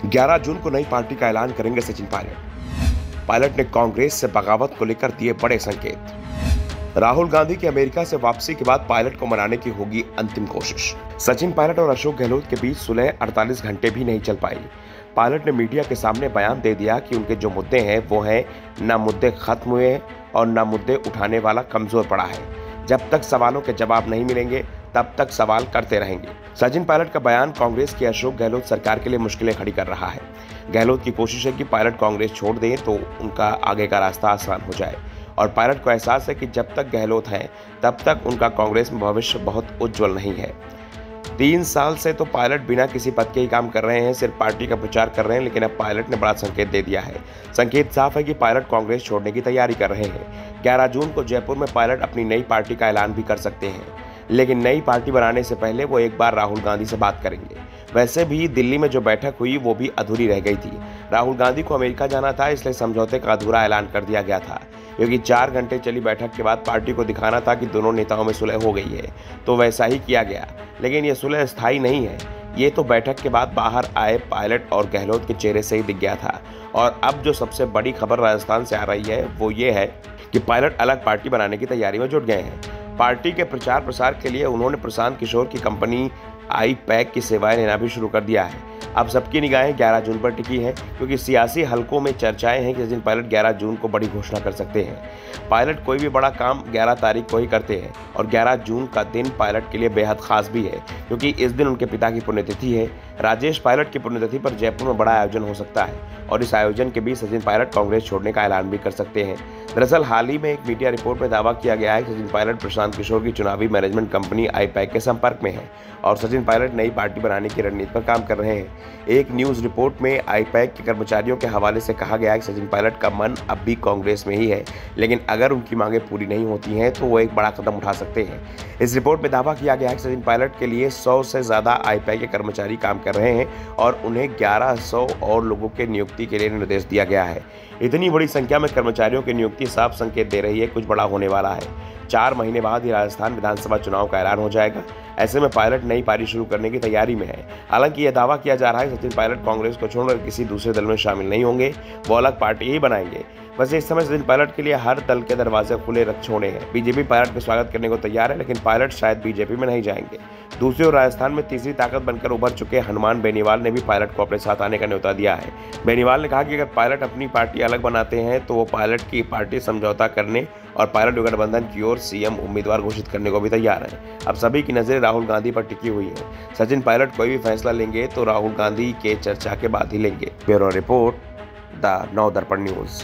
11 जून को नई पार्टी का ऐलान करेंगे सचिन पायलट। पायलट ने कांग्रेस से बगावत को लेकर दिए बड़े संकेत। राहुल गांधी की अमेरिका से वापसी के बाद पायलट को मनाने की होगी अंतिम कोशिश। सचिन पायलट और अशोक गहलोत के बीच सुलह 48 घंटे भी नहीं चल पाई। पायलट ने मीडिया के सामने बयान दे दिया कि उनके जो मुद्दे हैं वो हैं, ना मुद्दे खत्म हुए हैं और ना मुद्दे उठाने वाला कमजोर पड़ा है। जब तक सवालों के जवाब नहीं मिलेंगे तब तक सवाल करते रहेंगे। सचिन पायलट का बयान कांग्रेस की अशोक गहलोत सरकार के लिए मुश्किलें खड़ी कर रहा है। गहलोत की कोशिश है कि पायलट कांग्रेस छोड़ दें तो उनका आगे का रास्ता आसान हो जाए और पायलट को एहसास है कि जब तक गहलोत हैं तब तक उनका कांग्रेस में भविष्य बहुत उज्जवल नहीं है। 3 साल से तो पायलट बिना किसी पद के ही काम कर रहे हैं, सिर्फ पार्टी का प्रचार कर रहे हैं, लेकिन अब पायलट ने बड़ा संकेत दे दिया है। संकेत साफ है कि पायलट कांग्रेस छोड़ने की तैयारी कर रहे हैं। 11 जून को जयपुर में पायलट अपनी नई पार्टी का ऐलान भी कर सकते हैं, लेकिन नई पार्टी बनाने से पहले वो एक बार राहुल गांधी से बात करेंगे। वैसे भी दिल्ली में जो बैठक हुई वो भी अधूरी रह गई थी। राहुल गांधी को अमेरिका जाना था, इसलिए समझौते का अधूरा ऐलान कर दिया गया था, क्योंकि 4 घंटे चली बैठक के बाद पार्टी को दिखाना था कि दोनों नेताओं में सुलह हो गई है, तो वैसा ही किया गया। लेकिन ये सुलह स्थायी नहीं है। ये तो बैठक के बाद बाहर आए पायलट और गहलोत के चेहरे से ही दिख गया था। और अब जो सबसे बड़ी खबर राजस्थान से आ रही है वो ये है कि पायलट अलग पार्टी बनाने की तैयारी में जुट गए हैं। पार्टी के प्रचार प्रसार के लिए उन्होंने प्रशांत किशोर की कंपनी आई-पैक की सेवाएं लेना भी शुरू कर दिया है। अब सबकी निगाहें 11 जून पर टिकी हैं, क्योंकि सियासी हलकों में चर्चाएं हैं कि सचिन पायलट 11 जून को बड़ी घोषणा कर सकते हैं। पायलट कोई भी बड़ा काम 11 तारीख को ही करते हैं और 11 जून का दिन पायलट के लिए बेहद खास भी है, क्योंकि इस दिन उनके पिता की पुण्यतिथि है। राजेश पायलट की पुण्यतिथि पर जयपुर में बड़ा आयोजन हो सकता है और इस आयोजन के बीच सचिन पायलट कांग्रेस छोड़ने का ऐलान भी कर सकते हैं। दरअसल हाल ही में एक मीडिया रिपोर्ट में दावा किया गया है कि सचिन पायलट प्रशांत किशोर की चुनावी मैनेजमेंट कंपनी आई-पैक के संपर्क में है और सचिन पायलट नई पार्टी बनाने की रणनीति पर काम कर रहे हैं। एक न्यूज रिपोर्ट में आई-पैक के कर्मचारियों के हवाले से कहा गया है कि सचिन पायलट का मन अब भी कांग्रेस में ही है, लेकिन अगर उनकी मांगें पूरी नहीं होती हैं तो वो एक बड़ा कदम उठा सकते हैं। इस रिपोर्ट में दावा किया गया है कि सचिन पायलट के लिए 100 से ज्यादा आई-पैक के कर्मचारी काम कर रहे हैं और उन्हें 1100 और लोगों के नियुक्ति के लिए निर्देश दिया गया है। इतनी बड़ी संख्या में कर्मचारियों की नियुक्ति साफ संकेत दे रही है कुछ बड़ा होने वाला है। 4 महीने बाद ही राजस्थान विधानसभा चुनाव का ऐलान हो जाएगा। ऐसे में पायलट नई पारी शुरू करने की तैयारी में है। हालांकि यह दावा किया जा रहा है सचिन पायलट कांग्रेस को छोड़कर किसी दूसरे दल में शामिल नहीं होंगे, वो अलग पार्टी ही बनाएंगे। वैसे इस समय सचिन पायलट के लिए हर दल के दरवाजे खुले रख छोड़े हैं। बीजेपी पायलट का स्वागत करने को तैयार है, लेकिन पायलट शायद बीजेपी में नहीं जाएंगे। दूसरी ओर राजस्थान में तीसरी ताकत बनकर उभर चुके हनुमान बेनीवाल ने भी पायलट को अपने साथ आने का न्योता दिया है। बेनीवाल ने कहा कि अगर पायलट अपनी पार्टी अलग बनाते हैं तो वो पायलट की पार्टी समझौता करने और पायलट गठबंधन की ओर सीएम उम्मीदवार घोषित करने को भी तैयार है। अब सभी की नजरें राहुल गांधी पर टिकी हुई है। सचिन पायलट कोई भी फैसला लेंगे तो राहुल गांधी के चर्चा के बाद ही लेंगे। ब्यूरो रिपोर्ट, द नव दर्पण न्यूज।